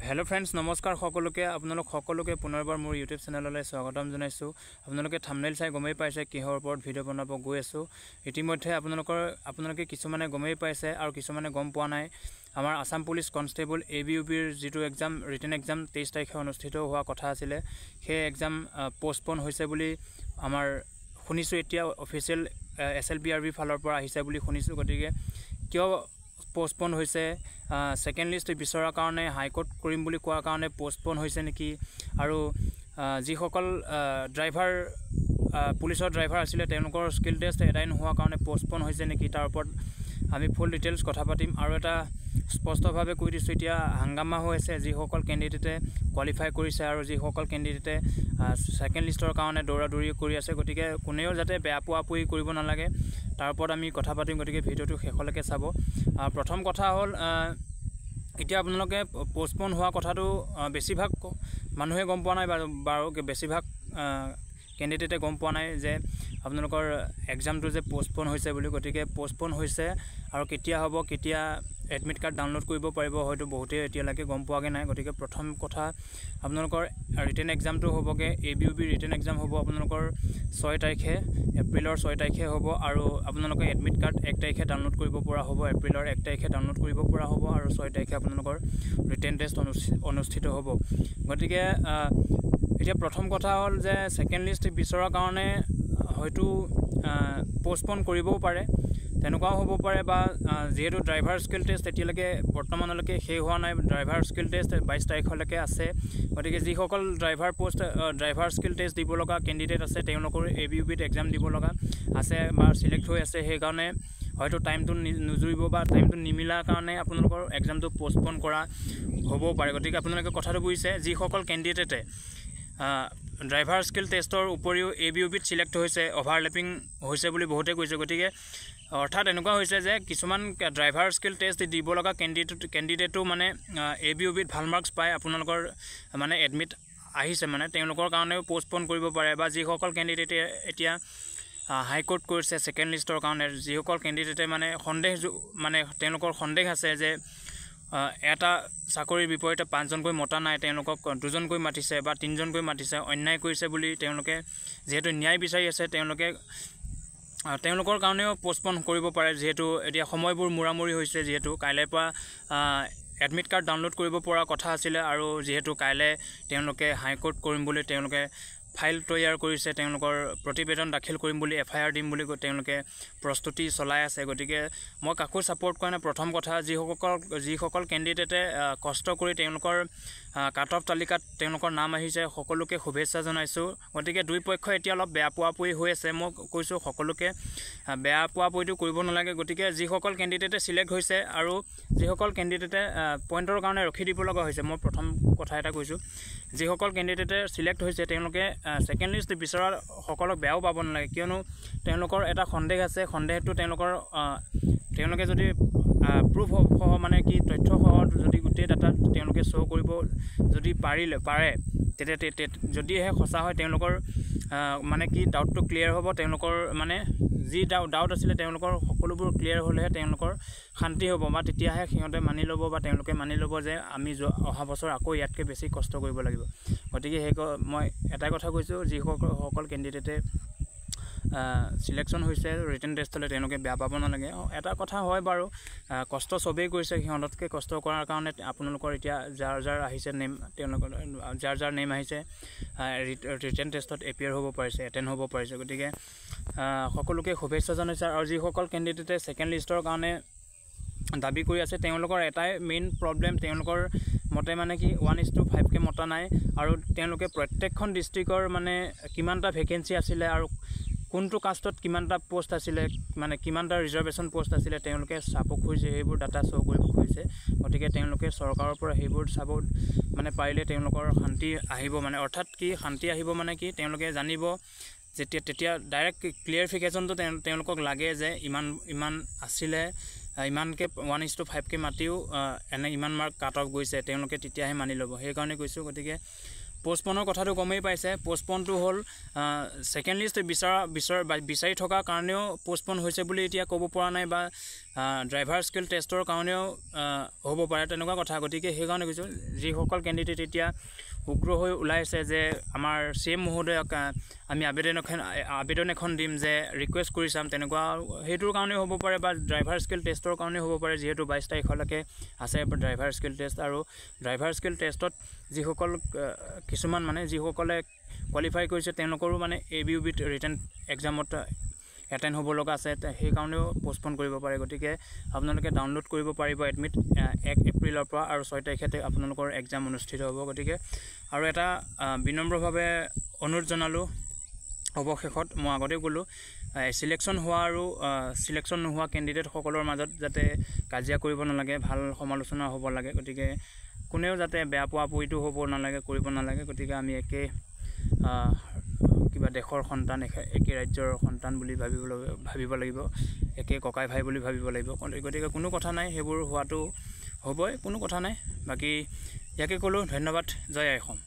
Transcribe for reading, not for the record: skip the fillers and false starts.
Hello friends नमस्कार সকলোকে আপোনালোক সকলোকে পুনৰবাৰ মোৰ ইউটিউব চেনেললৈ স্বাগতম জনাইছো আপোনালোকে থাম্বনেল চাই গমেই পাইছে কিহৰ ওপৰত ভিডিও বনাব গৈ আছো ইতিমধ্যে আপোনালোকে কিছুমানে গমেই পাইছে আৰু কিছুমানে গম পোৱা নাই আমাৰ আসাম পুলিচ কনষ্টেবল এবিইউবিৰ যেটো এক্সাম ৰিটেন এক্সাম 23 তাৰিখে অনুষ্ঠিত হোৱা কথা আছিল সেই এক্সাম পোষ্টপন হৈছে বুলি আমাৰ শুনিছো এতিয়া অফিচিয়েল এছএলবিআৰবি ফালৰ পৰা আহিছে বুলি শুনিছো গতিকে কিয় পোষ্টপন হৈছে সেকেন্ড লিষ্ট বিচৰাৰ কাৰণে হাইকোৰ্ট কৰিম বুলি কোৱাৰ কাৰণে পোষ্টপন হৈছে নেকি আৰু যিসকল ড্ৰাইভাৰ পুলিচৰ ড্ৰাইভাৰ আছিল তেওঁলোকৰ স্কিল টেষ্ট এডাই নোহোৱাৰ কাৰণে পোষ্টপন হৈছে নেকি তাৰ ওপৰত আমি ফুল ডিটেইলছ কথা পাতিম আৰু এটা স্পষ্টভাৱে কৈ দিছো এতিয়া হাংগামা হৈ আছে যিসকল ক্যান্ডিডেটে কোৱালিফাই কৰিছে আৰু যিসকল ক্যান্ডিডেটে সেকেন্ড লিষ্টৰ কাৰণে দৌৰাদৌৰি কৰি আছে গতিকে কোনেও যাতে বেয়া পোৱাপুই কৰিব নালাগে তাৰ ওপৰত আমি কথা পাতিম গতিকে ভিডিওটো শেষলৈকে চাব প্ৰথম কথা হ'ল এতিয়া আপোনালোকে পোষ্টপন হোৱা কথাটো বেছিভাগ মানুহে গম পোৱা নাই বাৰু বেছিভাগ ক্যান্ডিডেটে গম পোৱা নাই যে আপোনালোকৰ এক্সামটো যে পোষ্টপন হৈছে বুলি গতিকে পোষ্টপন হৈছে আৰু কেতিয়া হ'ব কেতিয়া এডমিট কাৰ্ড ডাউনলোড কৰিব পাৰিব হয়তো বহুতে এতিয়ালৈকে গম পোৱাগে নাই গতিকে প্ৰথম কথা আপোনালোকৰ ৰিটেন এক্সামটো হ'বগে এবিইউবি ৰিটেন এক্সাম হ'ব আপোনালোকৰ 6 তাৰিখে এপ্ৰিলৰ 6 তাৰিখে হ'ব আৰু আপোনালোকে এডমিট কাৰ্ড 1 তাৰিখে ডাউনলোড কৰিব পৰা হ'ব এপ্ৰিলৰ 1 তাৰিখে ডাউনলোড কৰিব পৰা হ'ব আৰু 6 তাৰিখে আপোনালোকৰ ৰিটেন টেষ্ট অনুষ্ঠিত হ'ব গতিকে এতিয়া প্ৰথম কথা হ'ল যে সেকেন্ড লিষ্ট বিচৰাৰ কাৰণে হয়তো পোষ্টপন কৰিবও পাৰে তেনেকুৱাও হ'ব পাৰে বা যেহেতু ড্ৰাইভাৰ স্কিল টেষ্ট এতিয়ালৈকে বৰ্তমানলৈকে শেষ হোৱা নাই ড্ৰাইভাৰ স্কিল টেষ্ট 22 তাৰিখলৈকে আছে গতিকে যিসকল ড্ৰাইভাৰ স্কিল টেষ্ট দিব লগা ক্যান্ডিডেট আছে তেওঁলোকৰ এবিইউবিত এক্সাম দিব লগা আছে বা সিলেক্ট হৈ আছে সেই কাৰণে হয়তো টাইমটো নুজুৰিব বা টাইমটো নিমিলাৰ কাৰণে আপোনালোকৰ এক্সামটো পোষ্টপন কৰা হ'ব পাৰে গতিকে আপোনালোকে কথাটো বুজিছে যিসকল ক্যান্ডিডেটে ড্ৰাইভাৰ স্কিল টেষ্টৰ উপৰিও এবিইউবিত সিলেক্ট হৈছে ওভাৰলেপিং হৈছে বুলি বহুতে কৈছে গতিকে অৰ্থাৎ এনেকুৱা হৈছে যে কিছুমান ড্ৰাইভাৰ স্কিল টেষ্ট দিব লগা ক্যান্ডিডেটটো মানে এবিইউবিত ভাল মাৰ্কস পায় আপোনালোকৰ মানে এডমিট আহিছে মানে তেওঁলোকৰ কাৰণেও পোষ্টপন কৰিব পাৰে বা যিসকল ক্যান্ডিডেটে এতিয়া হাইকোৰ্ট কৰিছে সেকেন্ড লিষ্টৰ কাৰণে যিসকল ক্যান্ডিডেটে মানে সন্দেহ মানে তেওঁলোকৰ সন্দেহ আছে যে এটা চাকৰিৰ বিপৰীতে 5 জনকৈ মতা নাই তেওঁলোকক 2 জনকৈ মাতিছে বা 3 জনকৈ মাতিছে অন্যায় কৰিছে বুলি তেওঁলোকে যেহেতু ন্যায় বিচাৰি আছে তেওঁলোকৰ কাৰণেও পোষ্টপন কৰিব পাৰে যেহেতু এতিয়া সময়বোৰ মুৰামুৰি হৈছে যেহেতু কাইলৈ পৰা এডমিট কাৰ্ড ডাউনলোড কৰিব পৰা কথা আছিল আৰু যেহেতু কাইলৈ তেওঁলোকে হাইকোৰ্ট কৰিম বুলি তেওঁলোকে ফাইল তৈয়াৰ কৰিছে তেওঁলোকৰ প্ৰতিবেদন দাখিল কৰিম বুলি এফআইআৰ দিম বুলি তেওঁলোকে প্ৰস্তুতি চলাই আছে গতিকে মই কাকো সাপোৰ্ট কৰা নাই প্ৰথম কথা যিসকল ক্যান্ডিডেটে কষ্ট কৰি তেওঁলোকৰ কাট অফ তালিকাত তেওঁলোকৰ নাম আহিছে সকলোকে শুভেচ্ছা জনাইছো গতিকে দুই পক্ষ এতিয়া অলপ বেয়া পোৱাপুই হৈ আছে মই কৈছো সকলোকে বেয়া পোৱাপুইটো কৰিব নালাগে গতিকে যিসকল ক্যান্ডিডেটে সিলেক্ট হৈছে আৰু যিসকল ক্যান্ডিডেটে পইণ্টৰ কাৰণে ৰখি দিব লগা হৈছে মই প্ৰথম কথা এটা কৈছো যিসকল ক্যান্ডিডেটে সিলেক্ট হৈছে তেওঁলোকে সেকেন্ড লিষ্ট বিচৰা সকলক বেয়াও পাব নালাগে কিয়নো তেওঁলোকৰ এটা সন্দেহ আছে সন্দেহটো তেওঁলোকে যদি প্ৰুফ মানে কি তথ্য যদি গোটেই ডাটা তেওঁলোকে শো কৰিব যদি পাৰে তেতিয়া যদিহে সঁচা হয় তেওঁলোকৰ মানে কি ডাউটটো ক্লিয়াৰ হ'ব তেওঁলোকৰ মানে যি ডাউট আছিল তেওঁলোকৰ সকলোবোৰ ক্লিয়াৰ হ'লেহে তেওঁলোকৰ শান্তি হ'ব বা তেতিয়াহে সিহঁতে মানি ল'ব বা তেওঁলোকে মানি ল'ব যে আমি অহা বছৰ আকৌ ইয়াতকৈ বেছি কষ্ট কৰিব লাগিব গতিকে মই এটা কথা কৈছো যিসকল ক্যান্ডিডেটে সিলেকশন হৈছে ৰিটেন টেষ্টলৈ তেওঁলোকে বেয়া পাব নালাগে এটা কথা হয় বাৰু কষ্ট সবেই কৰিছে সিহঁততকৈ কষ্ট কৰাৰ কাৰণে আপোনালোকৰ এতিয়া যাৰ আহিছে নেম তেওঁলোকৰ যাৰ নেম আহিছে ৰিটেন টেষ্টত এপিয়াৰ হ'ব পাৰিছে এটেন্ড হ'ব পাৰিছে গতিকে সকলোকে শুভেচ্ছা জনাইছে আৰু যিসকল ক্যান্ডিডেটে সেকেন্ড লিষ্টৰ কাৰণে দাবী কৰি আছে তেওঁলোকৰ এটাই মেইন প্ৰবলেম তেওঁলোকৰ মতে মানে কি 1:5 কে মতা নাই আৰু তেওঁলোকে প্ৰত্যেকখন ডিস্ট্ৰিক্টৰ মানে কিমানটা ভ্যাকেন্সি আছিল আৰু কোনটো কাষ্টত কিমানটা পোষ্ট আছিল মানে কিমানটা ৰিজাৰ্ভেশন পোষ্ট আছিল তেওঁলোকে চাব খুজিছে সেইবোৰ ডাটা শো কৰিব খুজিছে গতিকে তেওঁলোকে চৰকাৰৰ পৰা সেইবোৰ চাব মানে পাৰিলে তেওঁলোকৰ শান্তি আহিব মানে অৰ্থাৎ কি শান্তি আহিব মানে কি তেওঁলোকে জানিব যেতিয়া ডাইৰেক্ট ক্লিয়াৰিফিকেশনটো তেওঁলোকক লাগে যে ইমান আছিল ইমানকে 1:5 কে মাতিও এনে ইমান মাৰ্ক কাট অফ গৈছে তেওঁলোকে তেতিয়াহে মানি ল'ব সেই কাৰণে কৈছো গতিকে পোষ্টপনৰ কথাটো গমেই পাইছে পোষ্টপনটো হ'ল সেকেন্ড লিষ্ট বিচাৰি থকা কাৰণেও পোষ্টপন হৈছে বুলি এতিয়া ক'ব পৰা নাই বা ড্ৰাইভাৰ স্কিল টেষ্টৰ কাৰণেও হ'ব পাৰে তেনেকুৱা কথা। গতিকে সেইকাৰণে কৈছোঁ যিসকল কেণ্ডিডেট এতিয়া উগ্ৰ হৈ ওলাইছে যে আমাৰ CM মহোদয়ক আমি আবেদন এখন দিম যে ৰিকুৱেষ্ট কৰি চাম, তেনেকুৱা সেইটোৰ কাৰণেও হ'ব পাৰে বা ড্ৰাইভাৰ স্কিল টেষ্টৰ কাৰণেও হ'ব পাৰে, যিহেতু 22 তাৰিখলৈকে আছে ড্ৰাইভাৰ স্কিল টেষ্ট। আৰু ড্ৰাইভাৰ স্কিল টেষ্টত যিসকল কিছুমান মানে যিসকলে কোৱালিফাই কৰিছে তেওঁলোকৰো মানে ABUB ৰিটেন এক্সামত এটেণ্ড হ'ব লগা আছে, সেইকাৰণেও পষ্টপন কৰিব পাৰে। গতিকে আপোনালোকে ডাউনলোড কৰিব পাৰিব এডমিট 1 এপ্ৰিলৰ পৰা, আৰু 6 তাৰিখে আপোনালোকৰ এক্সাম অনুষ্ঠিত হ'ব। গতিকে আৰু এটা বিনম্ৰভাৱে অনুৰোধ জনালোঁ, অৱশেষত মই আগতে ক'লোঁ চিলেকশ্যন হোৱা আৰু চিলেকশ্যন নোহোৱা কেণ্ডিডেটসকলৰ মাজত যাতে কাজিয়া কৰিব নালাগে, ভাল সমালোচনা হ'ব লাগে। গতিকে কোনেও যাতে বেয়া পোৱা পুৰিটো হ'ব নালাগে, কৰিব নালাগে। গতিকে আমি একে কিবা দেশৰ সন্তান, একে ৰাজ্যৰ সন্তান বুলি ভাবিব লাগিব, একে ককাই ভাই বুলি ভাবিব লাগিব। গতিকে কোনো কথা নাই, সেইবোৰ হোৱাটো হ'বই, কোনো কথা নাই। বাকী ইয়াকে ক'লোঁ, ধন্যবাদ। জয় আই অসম।